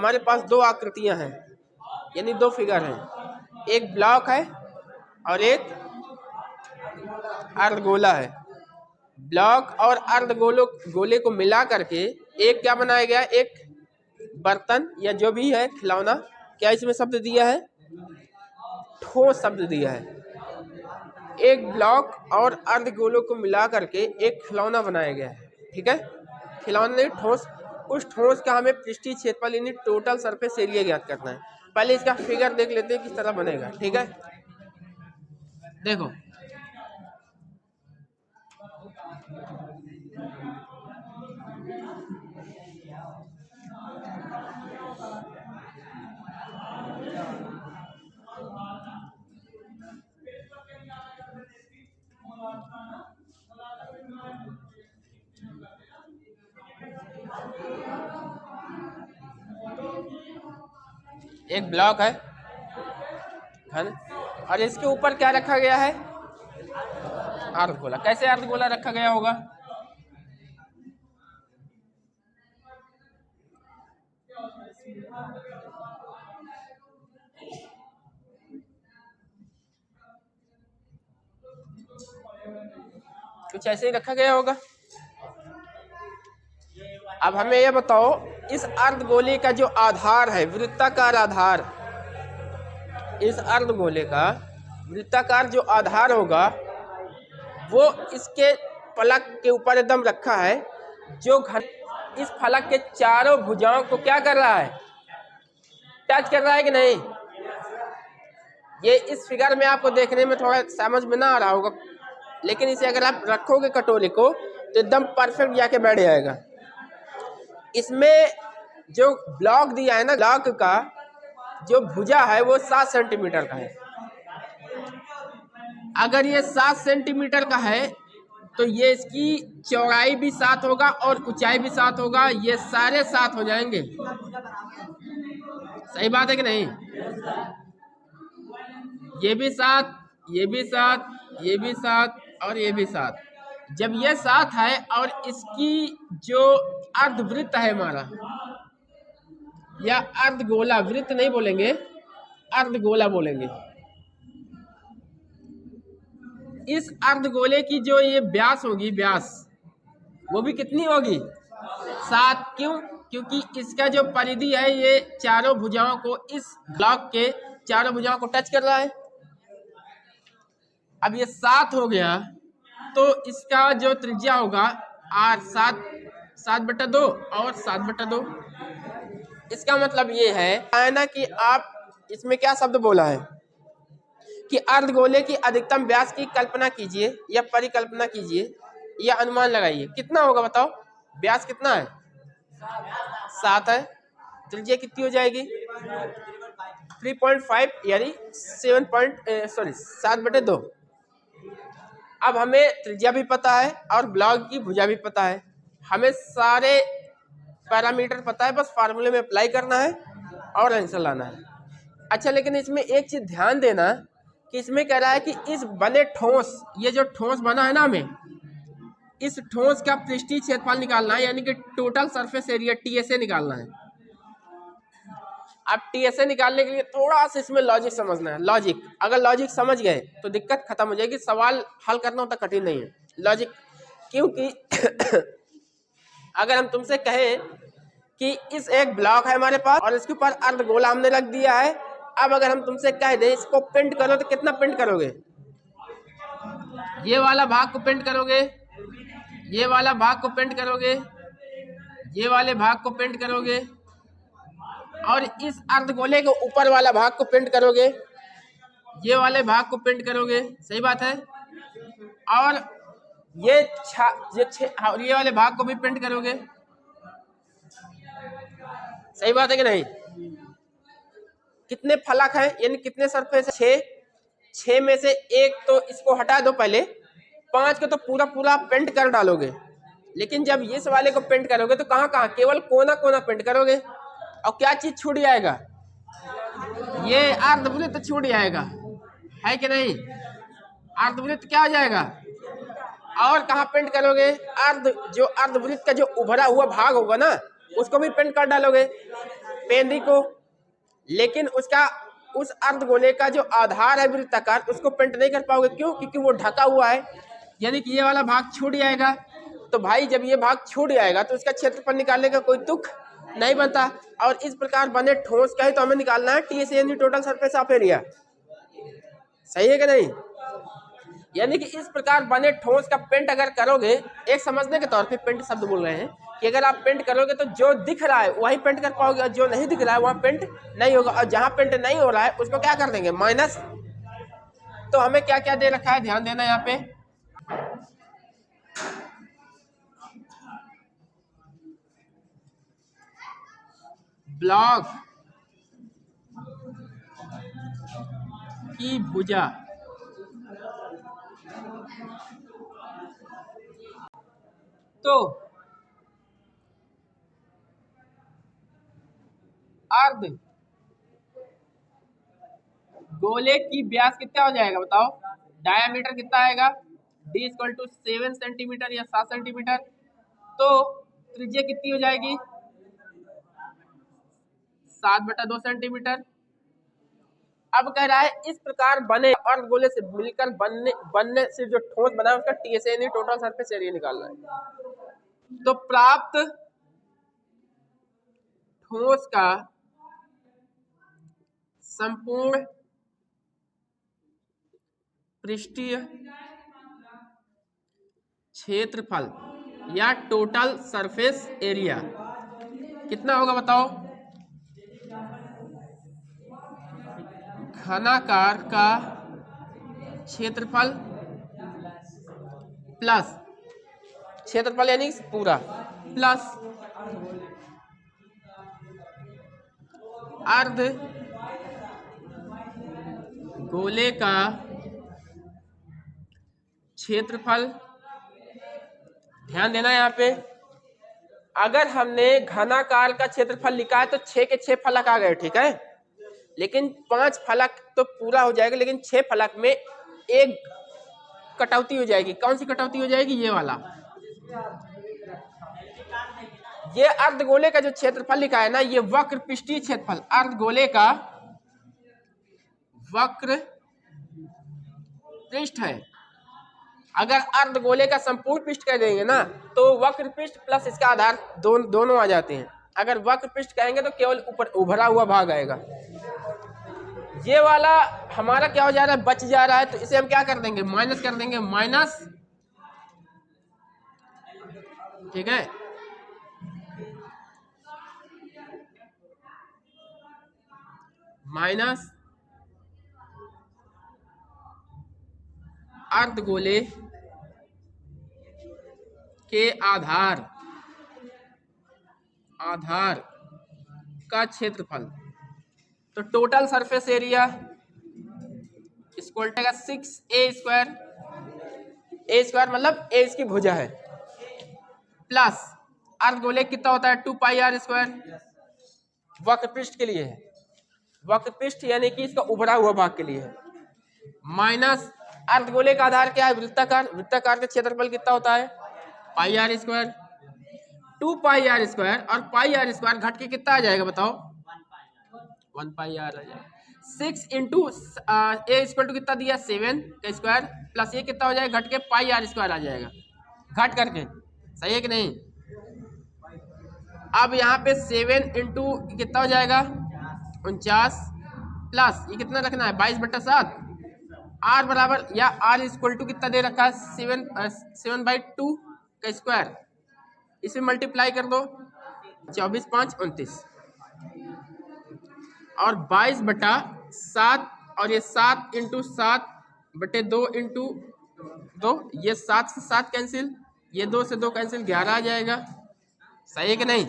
हमारे पास दो आकृतियां हैं, यानी दो फिगर हैं, एक ब्लॉक है और एक अर्धगोला है। ब्लॉक और गोले को मिला करके एक क्या बनाया गया, एक बर्तन या जो भी है खिलौना। क्या इसमें शब्द दिया है, ठोस शब्द दिया है। एक ब्लॉक और अर्धगोलों को मिला करके एक खिलौना बनाया गया है, ठीक है। खिलौने ठोस, उस ठोस का हमें पृष्ठीय क्षेत्रफल यानी टोटल सरफेस एरिया ज्ञात करना है। पहले इसका फिगर देख लेते हैं किस तरह बनेगा, ठीक है। देखो एक ब्लॉक है ना, और इसके ऊपर क्या रखा गया है, अर्धगोला। कैसे अर्धगोला रखा गया होगा, कुछ ऐसे ही रखा गया होगा। अब हमें यह बताओ, इस अर्धगोले का जो आधार है, वृत्ताकार आधार, इस अर्धगोले का वृत्ताकार जो आधार होगा वो इसके फलक के ऊपर एकदम रखा है, जो घन इस फलक के चारों भुजाओं को क्या कर रहा है, टच कर रहा है कि नहीं। ये इस फिगर में आपको देखने में थोड़ा समझ में ना आ रहा होगा, लेकिन इसे अगर आप रखोगे कटोरे को तो एकदम परफेक्ट जाके बैठ जाएगा। इसमें जो ब्लॉक दिया है ना, ब्लॉक का जो भुजा है वो 7 सेंटीमीटर का है। अगर ये 7 सेंटीमीटर का है तो ये इसकी चौड़ाई भी 7 होगा और ऊंचाई भी 7 होगा, ये सारे 7 हो जाएंगे। सही बात है कि नहीं। ये भी 7, ये भी 7, ये भी 7 और ये भी 7। जब ये 7 है और इसकी जो अर्धवृत्त है हमारा, या अर्धगोला, वृत्त नहीं बोलेंगे, अर्धगोला बोलेंगे। इस अर्धगोले की जो ये व्यास होगी, व्यास वो भी कितनी होगी, 7। क्यों, क्योंकि इसका जो परिधि है ये चारों भुजाओं को, इस ब्लॉक के चारों भुजाओं को टच कर रहा है। अब ये 7 हो गया तो इसका जो त्रिज्या होगा r 7/2 और 7/2। इसका मतलब ये है ना कि आप इसमें क्या शब्द बोला है कि अर्धगोले की अधिकतम व्यास की कल्पना कीजिए या परिकल्पना कीजिए या अनुमान लगाइए। कितना होगा बताओ, व्यास कितना है, 7 है, त्रिज्या कितनी हो जाएगी 3.5 यानी 7/2। अब हमें त्रिज्या भी पता है और ब्लॉक की भुजा भी पता है, हमें सारे पैरामीटर पता है, बस फार्मूले में अप्लाई करना है और आंसर लाना है। अच्छा, लेकिन इसमें एक चीज ध्यान देना कि इसमें कह रहा है कि इस बने ठोस, ये जो ठोस बना है ना, हमें इस ठोस का पृष्ठीय क्षेत्रफल निकालना है, यानी कि टोटल सरफेस एरिया TSA निकालना है। अब TSA निकालने के लिए थोड़ा सा इसमें लॉजिक समझना है। लॉजिक, अगर लॉजिक समझ गए तो दिक्कत खत्म हो जाएगी, सवाल हल करना उतना कठिन नहीं है। लॉजिक, क्योंकि अगर हम तुमसे कहें कि इस एक ब्लॉक है हमारे पास और इसके ऊपर अर्धगोला हमने रख दिया है, अब अगर हम तुमसे कह दें इसको पेंट करो तो कितना पेंट करोगे, ये वाला भाग को पेंट करोगे, ये वाला भाग को पेंट करोगे, ये वाले भाग को पेंट करोगे, और इस अर्धगोले के ऊपर वाला भाग को पेंट करोगे, ये वाले भाग को पेंट करोगे। सही बात है। और ये वाले भाग को भी पेंट करोगे। सही बात है कि नहीं। कितने फलक हैं, यानी कितने सरफेस है, 6 में से एक तो इसको हटा दो पहले, 5 को तो पूरा पूरा पेंट कर डालोगे। लेकिन जब इस वाले को पेंट करोगे तो कहाँ कहाँ, केवल कोना कोना पेंट करोगे, और क्या चीज छूट जाएगा, ये अर्धवृत्त छूट जाएगा, है कि नहीं। अर्धवृत्त क्या हो जाएगा, और कहाँ पेंट करोगे, अर्धवृत्त का जो उभरा हुआ भाग होगा ना, उसको भी पेंट कर डालोगे। पेंदी को, लेकिन उसका उस अर्धगोले का जो आधार है वृत्ताकार उसको पेंट नहीं कर पाओगे। क्यों? क्योंकि वो ढका हुआ है, यानी कि ये वाला भाग छूट जाएगा। तो भाई जब ये भाग छूट जाएगा तो इसका क्षेत्रफल निकालने का कोई तुक नहीं बनता। और इस प्रकार बने ठोस का ही तो हमें निकालना है TS यानी टोटल सरफेस ऑफ एरिया। सही है कि नहीं? यानी कि इस प्रकार बने ठोस का पेंट अगर करोगे, एक समझने के तौर पे पेंट शब्द बोल रहे हैं कि अगर आप पेंट करोगे तो जो दिख रहा है वही पेंट कर पाओगे, और जो नहीं दिख रहा है वहां पेंट नहीं होगा। और जहां पेंट नहीं हो रहा है उसको क्या कर देंगे? माइनस। तो हमें क्या क्या दे रखा है, ध्यान देना यहाँ पे। ब्लॉक की भुजा तो अर्ध गोले की व्यास कितना हो जाएगा बताओ? डायामीटर कितना आएगा? D = 7 सेंटीमीटर या 7 सेंटीमीटर। तो त्रिज्या कितनी हो जाएगी? 7/2 सेंटीमीटर। अब कह रहा है इस प्रकार बने अर्धगोले से मिलकर बनने से जो ठोस बना है उसका TS यानी टोटल सरफेस एरिया निकालना है। तो प्राप्त ठोस का संपूर्ण पृष्ठीय क्षेत्रफल या टोटल सरफेस एरिया कितना होगा बताओ? घनाकार का क्षेत्रफल प्लस क्षेत्रफल यानी पूरा प्लस अर्ध गोले का क्षेत्रफल। ध्यान देना यहाँ पे, अगर हमने घनाकार का क्षेत्रफल लिखा है तो 6 के 6 फलक आ गए, ठीक है। लेकिन 5 फलक तो पूरा हो जाएगा, लेकिन 6 फलक में एक कटौती हो जाएगी। कौन सी कटौती हो जाएगी? ये वाला। ये अर्धगोले का जो क्षेत्रफल लिखा है ना, ये वक्र पृष्ठीय क्षेत्रफल, अर्धगोले का वक्र पृष्ठ है। अगर अर्धगोले का संपूर्ण पृष्ठ कह देंगे ना तो वक्र पृष्ठ प्लस इसका आधार दोनों आ जाते हैं। अगर वक्र पृष्ठ कहेंगे तो केवल ऊपर उभरा हुआ भाग आएगा। ये वाला हमारा क्या हो जा रहा है? बच जा रहा है, तो इसे हम क्या कर देंगे? माइनस कर देंगे, माइनस, ठीक है। माइनस अर्धगोले के आधार का क्षेत्रफल। तो total surface area equal to 6a²। a² मतलब a इसकी भुजा है, प्लस अर्धगोले कितना होता है? 2πr²। वक्र पृष्ठ के लिए है, वक्र पृष्ठ यानी कि इसका उभरा हुआ भाग के लिए है, माइनस अर्धगोले का आधार क्या है? वृत्ताकार। वृत्ताकार का क्षेत्रफल कितना होता है? πr²। 2πr² और πr² घट के कितना आ जाएगा बताओ? 1πr आ जाएगा। 6 इंटू a = कितना दिया? 7 का स्क्वायर प्लस ये कितना हो जाएगा? घट के πr² आ जाएगा, घट करके। सही है कि नहीं? अब यहाँ पे 7 इंटू कितना हो जाएगा? 49 प्लस ये कितना रखना है? 22/7। r बराबर या r = कितना दे रखा है? 7/2 का स्क्वायर। इसे मल्टीप्लाई कर दो, 24 5 29 और 22/7 और ये 7 इंटू 7/2 इंटू 2, ये 7 से 7 कैंसिल, ये 2 से 2 कैंसिल, 11 आ जाएगा। सही है कि नहीं?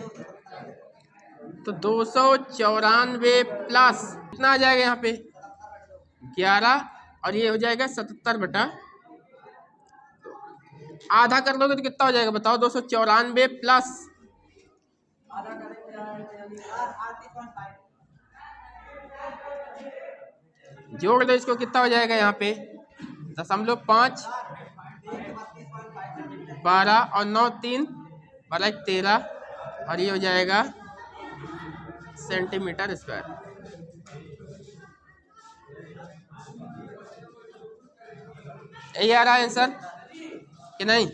तो 294 प्लस कितना आ जाएगा यहाँ पे? 11 और ये हो जाएगा 77/, आधा कर दोगे तो कितना हो जाएगा बताओ? 294 प्लस जोड़ दो इसको, कितना हो जाएगा यहाँ पे? 0.5 12 और 9 3 12 13 और ये हो जाएगा सेंटीमीटर स्क्वायर। यही आ रहा है आंसर कि नहीं?